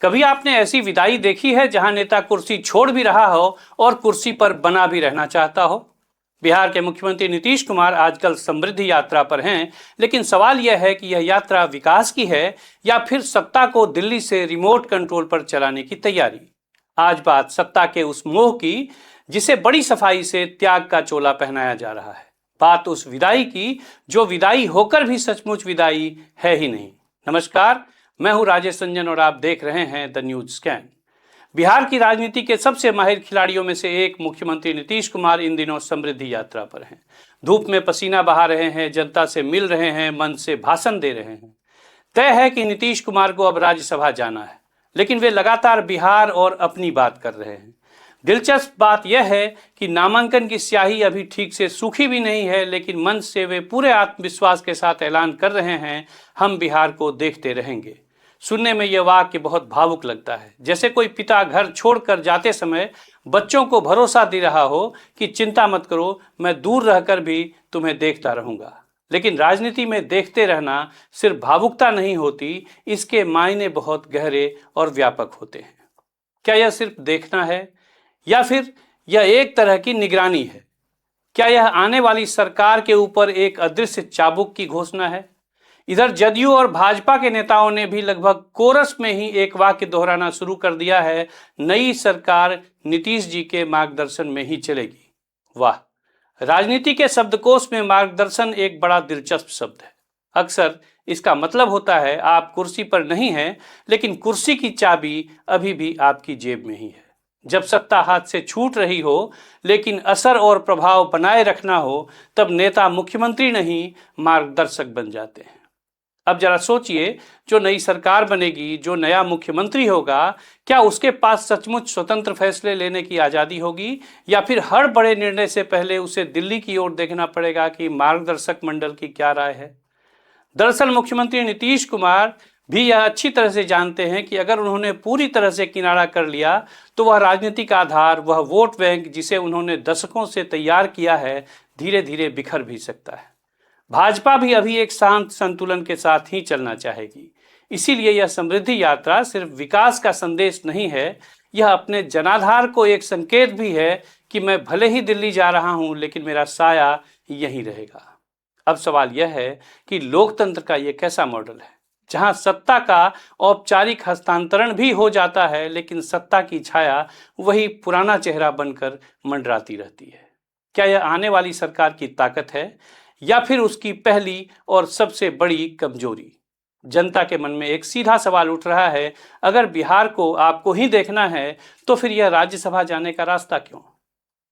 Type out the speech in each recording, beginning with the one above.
कभी आपने ऐसी विदाई देखी है जहां नेता कुर्सी छोड़ भी रहा हो और कुर्सी पर बना भी रहना चाहता हो? बिहार के मुख्यमंत्री नीतीश कुमार आजकल समृद्धि यात्रा पर हैं, लेकिन सवाल यह है कि यह यात्रा विकास की है या फिर सत्ता को दिल्ली से रिमोट कंट्रोल पर चलाने की तैयारी। आज बात सत्ता के उस मोह की जिसे बड़ी सफाई से त्याग का चोला पहनाया जा रहा है। बात उस विदाई की जो विदाई होकर भी सचमुच विदाई है ही नहीं। नमस्कार, मैं हूं राजेश रंजन और आप देख रहे हैं द न्यूज स्कैन। बिहार की राजनीति के सबसे माहिर खिलाड़ियों में से एक मुख्यमंत्री नीतीश कुमार इन दिनों समृद्धि यात्रा पर हैं। धूप में पसीना बहा रहे हैं, जनता से मिल रहे हैं, मन से भाषण दे रहे हैं। तय है कि नीतीश कुमार को अब राज्यसभा जाना है, लेकिन वे लगातार बिहार और अपनी बात कर रहे हैं। दिलचस्प बात यह है कि नामांकन की स्याही अभी ठीक से सूखी भी नहीं है, लेकिन मन से वे पूरे आत्मविश्वास के साथ ऐलान कर रहे हैं, हम बिहार को देखते रहेंगे। सुनने में यह वाक्य बहुत भावुक लगता है, जैसे कोई पिता घर छोड़कर जाते समय बच्चों को भरोसा दे रहा हो कि चिंता मत करो, मैं दूर रहकर भी तुम्हें देखता रहूंगा। लेकिन राजनीति में देखते रहना सिर्फ भावुकता नहीं होती, इसके मायने बहुत गहरे और व्यापक होते हैं। क्या यह सिर्फ देखना है या फिर यह एक तरह की निगरानी है? क्या यह आने वाली सरकार के ऊपर एक अदृश्य चाबुक की घोषणा है? इधर जदयू और भाजपा के नेताओं ने भी लगभग कोरस में ही एक वाक्य दोहराना शुरू कर दिया है, नई सरकार नीतीश जी के मार्गदर्शन में ही चलेगी। वाह, राजनीति के शब्दकोश में मार्गदर्शन एक बड़ा दिलचस्प शब्द है। अक्सर इसका मतलब होता है आप कुर्सी पर नहीं हैं, लेकिन कुर्सी की चाबी अभी भी आपकी जेब में ही है। जब सत्ता हाथ से छूट रही हो लेकिन असर और प्रभाव बनाए रखना हो, तब नेता मुख्यमंत्री नहीं मार्गदर्शक बन जाते हैं। अब जरा सोचिए, जो नई सरकार बनेगी, जो नया मुख्यमंत्री होगा, क्या उसके पास सचमुच स्वतंत्र फैसले लेने की आज़ादी होगी या फिर हर बड़े निर्णय से पहले उसे दिल्ली की ओर देखना पड़ेगा कि मार्गदर्शक मंडल की क्या राय है? दरअसल मुख्यमंत्री नीतीश कुमार भी यह अच्छी तरह से जानते हैं कि अगर उन्होंने पूरी तरह से किनारा कर लिया तो वह राजनीतिक आधार, वह वोट बैंक जिसे उन्होंने दशकों से तैयार किया है, धीरे धीरे बिखर भी सकता है। भाजपा भी अभी एक शांत संतुलन के साथ ही चलना चाहेगी। इसीलिए यह समृद्धि यात्रा सिर्फ विकास का संदेश नहीं है, यह अपने जनाधार को एक संकेत भी है कि मैं भले ही दिल्ली जा रहा हूं, लेकिन मेरा साया यहीं रहेगा। अब सवाल यह है कि लोकतंत्र का यह कैसा मॉडल है, जहां सत्ता का औपचारिक हस्तांतरण भी हो जाता है, लेकिन सत्ता की छाया वही पुराना चेहरा बनकर मंडराती रहती है। क्या यह आने वाली सरकार की ताकत है या फिर उसकी पहली और सबसे बड़ी कमजोरी? जनता के मन में एक सीधा सवाल उठ रहा है, अगर बिहार को आपको ही देखना है तो फिर यह राज्यसभा जाने का रास्ता क्यों?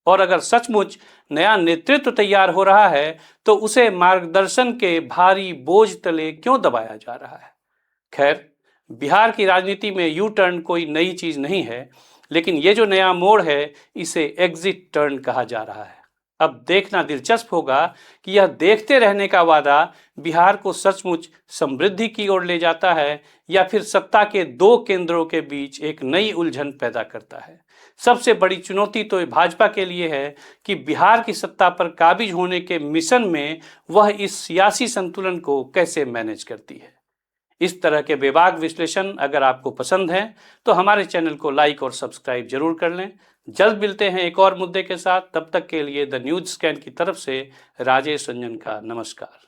और अगर सचमुच नया नेतृत्व तैयार हो रहा है तो उसे मार्गदर्शन के भारी बोझ तले क्यों दबाया जा रहा है? खैर, बिहार की राजनीति में यू टर्न कोई नई चीज नहीं है, लेकिन ये जो नया मोड़ है, इसे एग्जिट टर्न कहा जा रहा है। अब देखना दिलचस्प होगा कि यह देखते रहने का वादा बिहार को सचमुच समृद्धि की ओर ले जाता है या फिर सत्ता के दो केंद्रों के बीच एक नई उलझन पैदा करता है। सबसे बड़ी चुनौती तो भाजपा के लिए है कि बिहार की सत्ता पर काबिज होने के मिशन में वह इस सियासी संतुलन को कैसे मैनेज करती है। इस तरह के बेबाक विश्लेषण अगर आपको पसंद है तो हमारे चैनल को लाइक और सब्सक्राइब जरूर कर लें। जल्द मिलते हैं एक और मुद्दे के साथ, तब तक के लिए द न्यूज स्कैन की तरफ से राजेश रंजन का नमस्कार।